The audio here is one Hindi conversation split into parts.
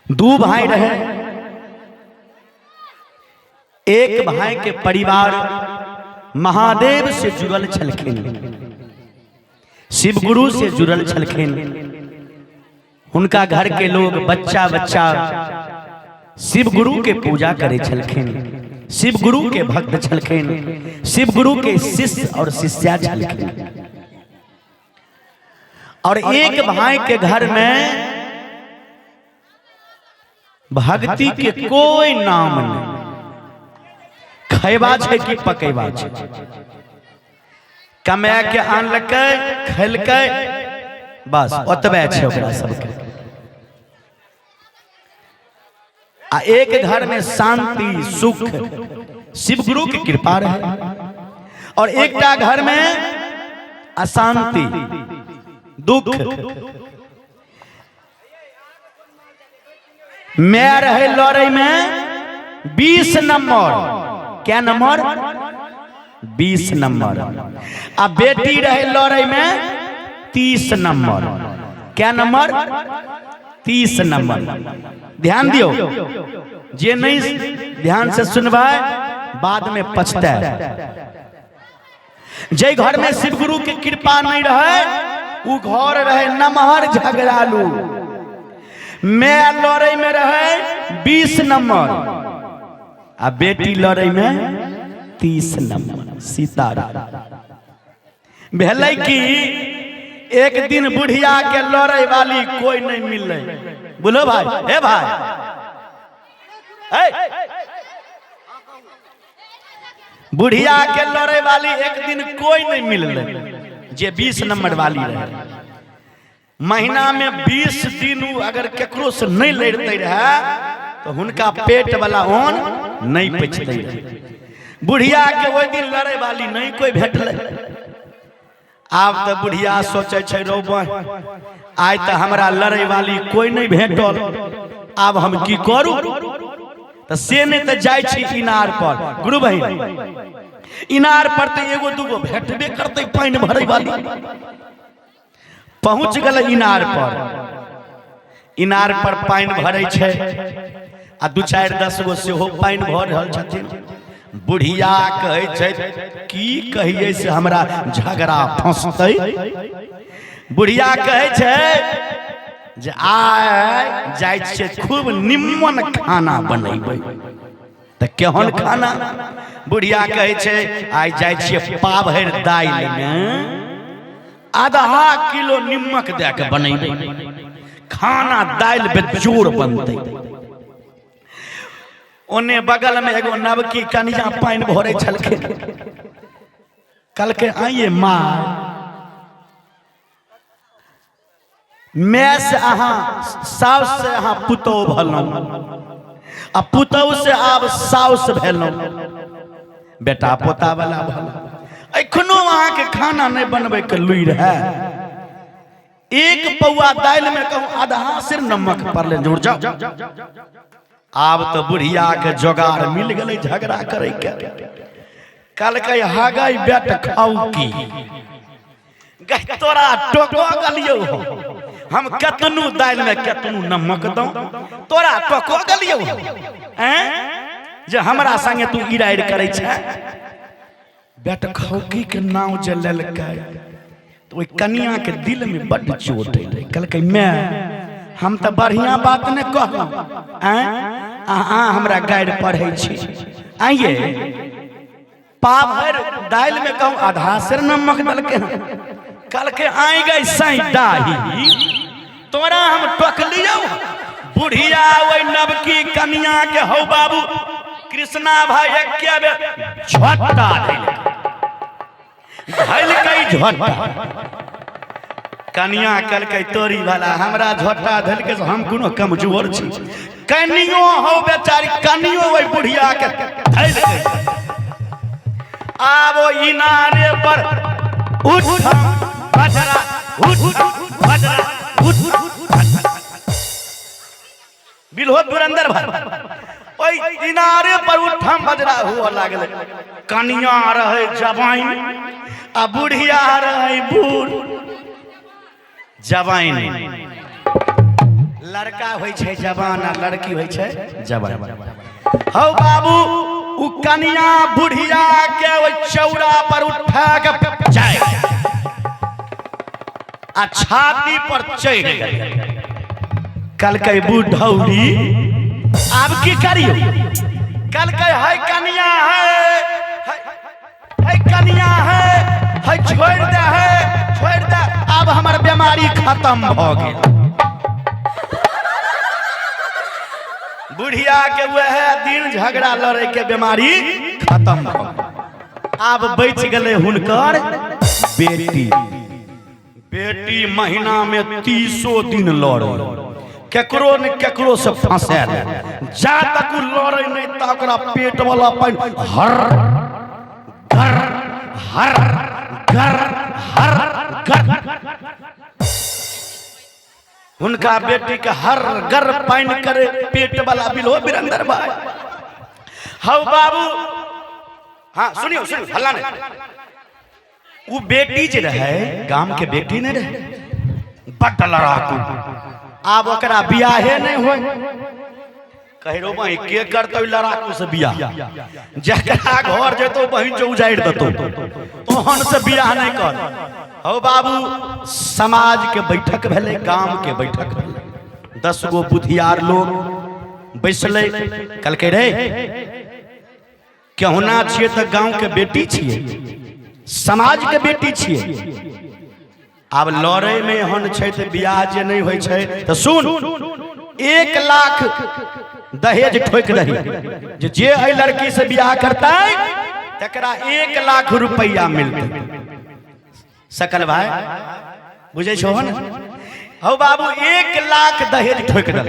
दो भाई रहे। एक भाई के परिवार महादेव से जुड़ल छलखिन, शिव गुरु से जुड़ल छलखिन। उनका घर के लोग बच्चा बच्चा शिव गुरु के पूजा करे छलखिन, शिव गुरु के भक्त छलखिन, शिव गुरु के शिष्य और शिष्या छलखिन। और एक भाई के घर में भक्ति के कोई नाम नहीं, खैबा छे कि पकैबा छे, कमा के आनलकै खेलकै बस ओतबे छे ओकरा सबके। आ एक घर में शांति सुख शिव गुरु की कृपा रहे, और एकटा घर में अशांति दुख। मैं रहे लड़ाई में 20 नंबर, क्या नंबर 20 नंबर। अब बेटी रहे लड़ाई में 30 नंबर, क्या नंबर 30 नंबर। ध्यान दियो, जे नहीं ध्यान से सुनवाए बाद में पछताए। जे घर में शिव गुरु की कृपा नहीं रहे वो घर रहे नमहर झगड़ालू। मैं लड़ाई में रहे 20 नंबर, आ बेटी लड़ाई में 30 नंबर। सीताराम भेलै कि एक दिन बुढ़िया के लड़ाई वाली कोई नहीं मिल रही। बोलो भाई, हे भाई, बुढ़िया के लड़ाई वाली एक दिन कोई नहीं मिल रही, जे 20 नंबर वाली रहे। महीना में 20 दिन अगर केकरो से नहीं लड़ते रहे तो उनका पेट वाला ओन नहीं पचते रहे। बुढ़िया के वो दिन लड़े वाली नहीं कोई भेटले। आब तो बुढ़िया सोचे छे रोब आज तो हमरा लड़े वाली कोई नहीं भेटल, आब हम की करू। तो से नहीं तो जाय छी इनार पर। गुरु बहिन, इनार पर तो एगो दूगो भेटबे करते पानी भरे वाली। पहुंच गल इनार पर, इनार पर पानी भरे छे आ 2-4-10 गो से हो पानी भर रहल छथिन। बुढ़िया कहे छे की कहिए से हमरा झगड़ा फंसतै। बुढ़िया कहे छे जे आय जाय छे खूब निम्मन खाना बनेबै। त केहन खाना? बुढ़िया कहे छे आय जाय छे पाभर दाल में आधा किलो निमक दे के बनेबै, खाना दाल बेजोड़ बनते। ओने बगल में एगो नवकी कनिया पानी भरे छलखिन। कहलकै आइए माँ, मैं से अहाँ साउस से अहाँ पुतौह भेलहुँ, आ पुतौह से आब साउस भेलहुँ, बेटा पोता वाला भेलहुँ। एखनो अहाँ के खाना नहीं बनबे के लुइर है। एक पौआ दाल में कहूँ आधा सिर नमक पड़ले जुड़ जाओ। आब तो बुढ़िया के जोगाड़ मिल गए झगड़ा करे के। कल के हागई बेट खाऊ की तोरा टोको गलियो, हम कतनू दाल में कतनू नमक दो, तोरा टोको गलियो जे हमरा संगे तू इराइर करे छे। बेट खौकी के नाम जे लेलकै तो कनिया के दिल में बड़ चोट अइलै। कहलकै मैं हम तो बढ़िया बात नहीं कहलहुँ, अहाँ हमरा गाइड पढ़े छी। आइए पाभर दाल में कहूँ आधा सिर नमक दलके। कहलकै आई गई साई डाही, तोरा हम टोकलियो। बुढ़िया वही नवकी कनिया के हौ बाबू कृष्णा भाई एक झोटा झोटा। कनिया कहलकै तोरी वाला हमरा झोटा धल के हम कोनो कमजोर छी। कनियो हो बेचारी, कनियो वही बुढ़िया के धैल गई। आबो इनारे पर उठ बजरा, उठ बजरा, उठ बिल्हो दुरंदर भर ओई इनारे पर उठम बजरा हुआ लागल। कनिया रहे जवाइन आ बुढ़िया रहे बूढ़। जवाइन लड़का होइ छै जवान आ लड़की होइ छै जवान। हौ बाबू उ कनिया बुढ़िया के ओइ चौरा पर उठा के जाए आ छाती पर चढ़ गए। कलकै बुढ़ौरी अब की करियो? कलकै है कनिया है कनिया है छोड़ दे अब हमर बीमारी खत्म भ गेल। बुढ़िया के वह दिन झगड़ा लड़े के बीमारी खत्म भ गेल। अब बच गए हुनकर बेटी। बेटी महीना में 30 दिन लड़े, केकरो न केकरो से फंसे जा तक लड़े नहीं तकरा पेट वाला पानी हर घर हर घर हर घर उनका बेटी के हर घर पानी करे पेट वाला बिलो बिरंदर भाई। हाउ बाबू हाँ सुनियो हल्ला नहीं। वो बेटी जे रहे गांव के बेटी नहीं रहे बड़ लड़ाकू। अब ओकरा बियाहे नहीं हो कह रो भाई के करते लड़ाकू से बियाह जकरा घर जेतो बहिन जो उजाड़ देतो तोहन से बियाह नहीं कर। हो बाबू समाज के बैठक भेले, गांव के बैठक भेले, 10 गो बुधियार लोग बैसले कहलकै रे केहुना छिए तो गांव के बेटी छिए, समाज के बेटी छिए। अब लड़े में हन छै त बियाह जे नहीं होइ छै त सुन 1 लाख दहेज ठोक दही जे एहि लड़की से बियाह करता तकरा 1 लाख रुपया मिलते। सकल भाई बुझे छो न? हो बाबू 1 लाख दहेज ठोक दल।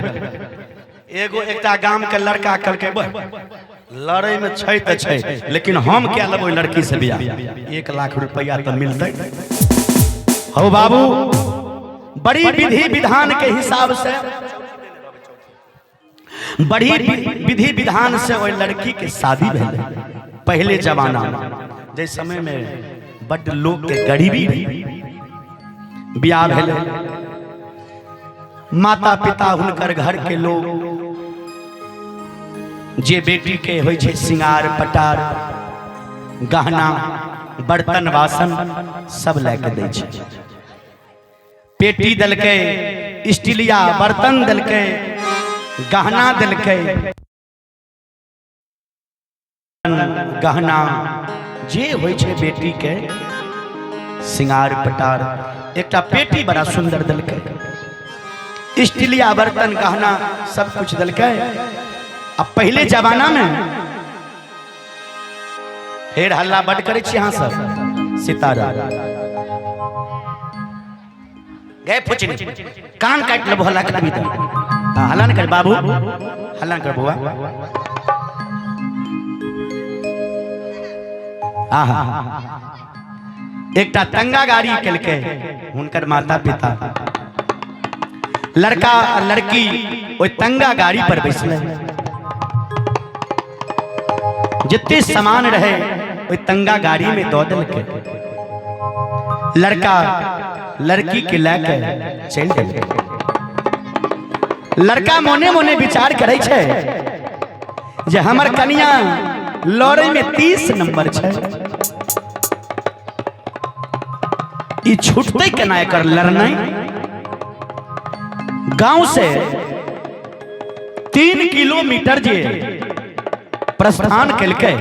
एगो एकटा गांव के लड़का कहलकै लड़े में छै त छै लेकिन हम क्या लेबै लड़की से बियाह, 1 लाख रुपया तो मिलते। हो बाबू बड़ी विधि विधान के हिसाब से, बड़ी विधि विधान से वो लड़की के शादी भेले। पहले जमाना में जे समय में बड़ लोग के गरीबी बियाह भेले, माता पिता हुनकर घर के लोग जे बेटी के होइ छै सिंगार पटार गहना बर्तन बासन सब लेके दै छै। पेटी दलकै, स्टीलिया बर्तन दलकै, गहना दलकै, गहना जे होइ छै बेटी के सिंगार पटार। एकटा पेटी बड़ा सुंदर दलकै, स्टीलिया बर्तन गहना सब कुछ दलकै। अब पहले जमाना में फिर हल्ला बड़ करे छी यहाँ सब सितारा गए पुछने कान काट लब हल्ला कर भीतर। हल्ला न कर बाबू, हल्ला न कर बुआ। आहा एकटा तंगा गाड़ी केलकै हुनकर माता पिता। लड़का लड़की ओइ तंगा गाड़ी पर बैसले, जितने सामान रहे ओइ तंगा गाड़ी में दो देलकै। लड़का लड़की के लेके चल गए। लड़का मोने मोने विचार करे छै जे हमर कनिया लड़े में 30 नंबर छै, ई छूटते केना एकर लड़नाई। गांव से 3 किलोमीटर जे प्रस्थान केलकै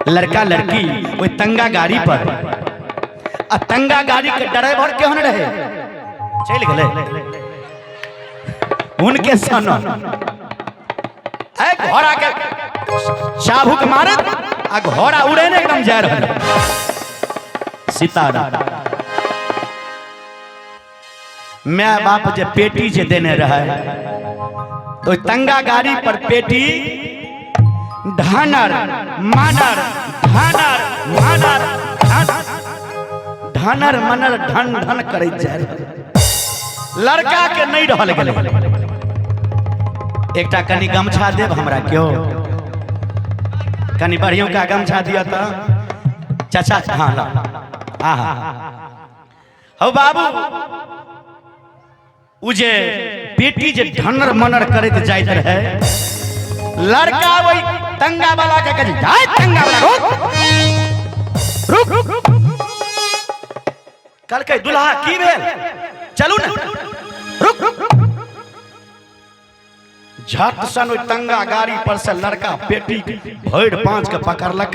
लड़का लड़की ओइ तंगा गाड़ी पर। आ तंगा गाड़ी के ड्राइवर केहन रहे चल गए उनके सन घोड़ा के चाबुक मारत आ घोड़ा उड़े ने एकदम जा रहा सितारा। मैं बाप जे पेटी जे देने रहे तो तंगा गाड़ी पर पेटी ढानर मानर ढानर मानर ढानर मनर ढन ढन करे जाए। लड़का के नहीं रहल गेले। एकटा कनी गमछा देब हमरा क्यों, कनी बढ़ियों का गमछा दिया तो चाचा। हाँ ला आहा हो बाबू उ जे बेटी जे ढनर मनर करत जाइत रहे, लड़का वही तंगा वाला के कहे जाए तंगा वाला रुक रुक कल के दुल्हा की भेल चलू ना रुक झट सन तंगा गाड़ी पर से लड़का बेटी भैर पांच के पकड़लक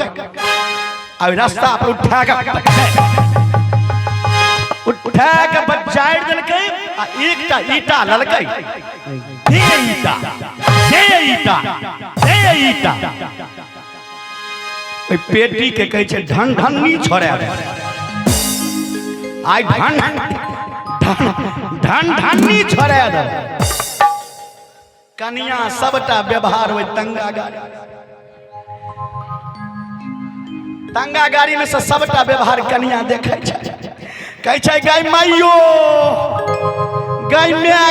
आ रास्ता पर उठा के बजाड़ देलकै आ एकटा ईटा ललकै दे ईटा दे ईटा दे ईटा ओइ पेटी के कहै छै ढन ढन्नी छोड़े आइ ढन ढन ढन्नी छोड़े दे कनिया सबटा व्यवहार ओइ तंगा गाड़ी में से सबटा व्यवहार कनिया देखे छै कहै छै गाय माइयो गाय मैं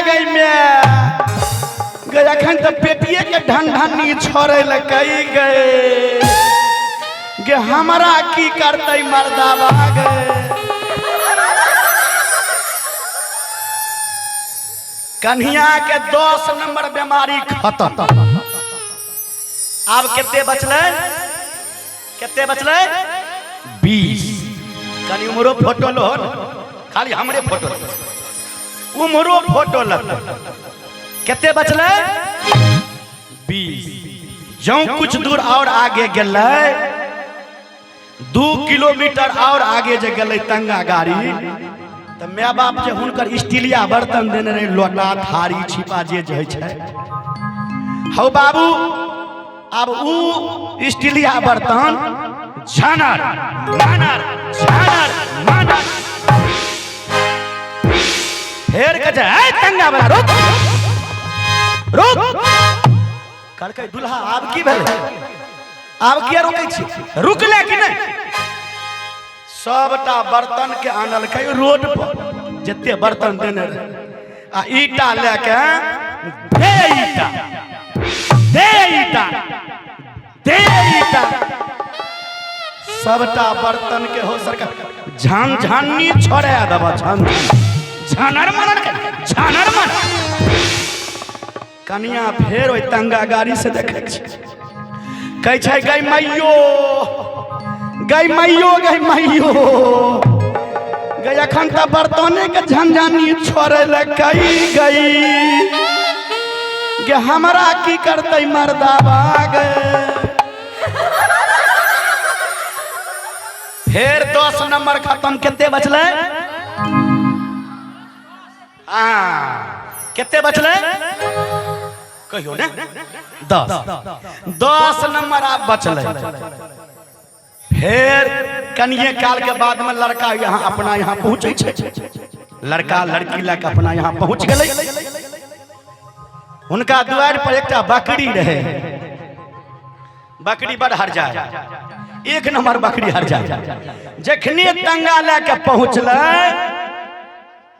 गए अखन तो पेटिए के ढन ढन्नी छोड़े ल कही गए गे हमरा की करतै मर्दावा गे कन्हिया के 10 नंबर बीमारी खत्म। अब केते बचले 20 कनी उमरो फोटो लो खाली हमरे फोटो उमरो फोटो लग केते बचले 20 जो कुछ दूर और आगे गले 2 किलोमीटर और आगे जे गले तंगा गाड़ी तो माय बाप जे हुनकर स्टीलिया बर्तन देने रहे लोटा थारी छिपा जे है हौ बाबू अब उ स्टीलिया बर्तन झानर मानर झानर मानर फेर के जे तंगा वाला रुक रुक कहलकै दुल्हा आब की भेलै आब किया रोकै छी रुकले कि नहीं सबटा बर्तन के आनलकै रोड पर जते बर्तन देने रहे आ ईटा लेके दे ईटा दे ईटा दे ईटा सबटा बर्तन के हो सरकार झान झानी छोड़े दबा झान झानर मनर कनिया फेर ओइ तंगा गाड़ी से देखे कहै छै गई माइयो गई अखन त बर्तने के झंझानी छोड़े ल कही गई गे हमरा की करतै मर्दावा गे फेर 10 नंबर खत्म केते बचले केते बचले कहियो ने 10 नंबर आप बचले फिर कनिए काल के बाद में लड़का यहाँ अपना यहाँ पहुँचे लड़का लड़की लेके अपना यहाँ पहुँच गए उनका द्वार पर एक बकरी रहे बकरी बड़ हर जाए 1 नंबर बकरी हर जाए जखने तंगा लेके पहुँचल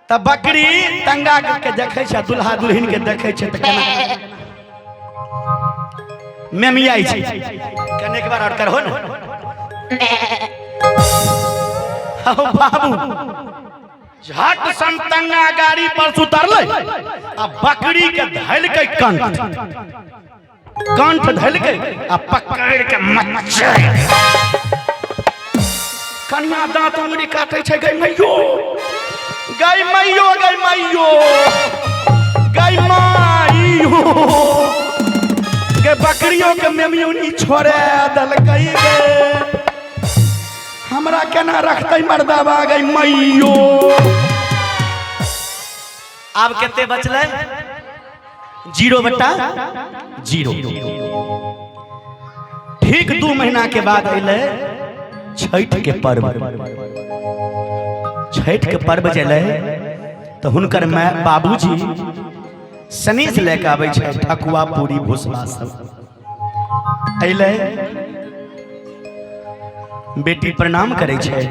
तब बकरी तंगा के देखे दुल्हा दुल्हिन के देखे मेमियाई कने एक बार और करहो ना बाबू झट सन तंगा गाड़ी पर उतरले आ बकरी के धैलकै कंठ धैलकै आ पकड़ के मच्चर कन्या दांत उंगली काटे छै गई मैयो के बकरियों के मेमियोनी छोड़े दलकै गे हमरा केना रखतै मर्दावा गई मैयो अब केते बचले 0/0 ठीक 2 महीना के बाद अइले छठ के पर्व जले तो हुनकर माय बाबूजी सनेज लेके आबै छै ठकुआ पूरी भुसबा सब अइले बेटी प्रणाम करे छै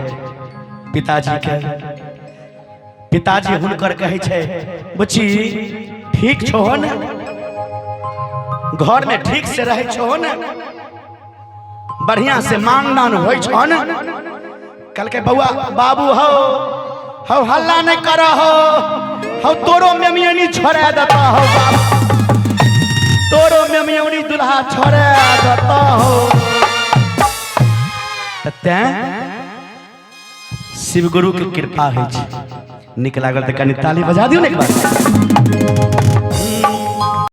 पिताजी के पिताजी हुनकर कहे छै बच्ची ठीक छो न घर में ठीक से रहे छो न बढ़िया से मान दान होय छो न कल के बउआ बाबू हो हल्ला नहीं करो हो हम तोरो मेमियनी छोड़ा देता हो बाप, तोरो मेमियनी दुल्हा छोड़ा देता हो। शिव गुरु के कृपा है। निक लागल तो कनी ताली बजा दियो ने एक बार।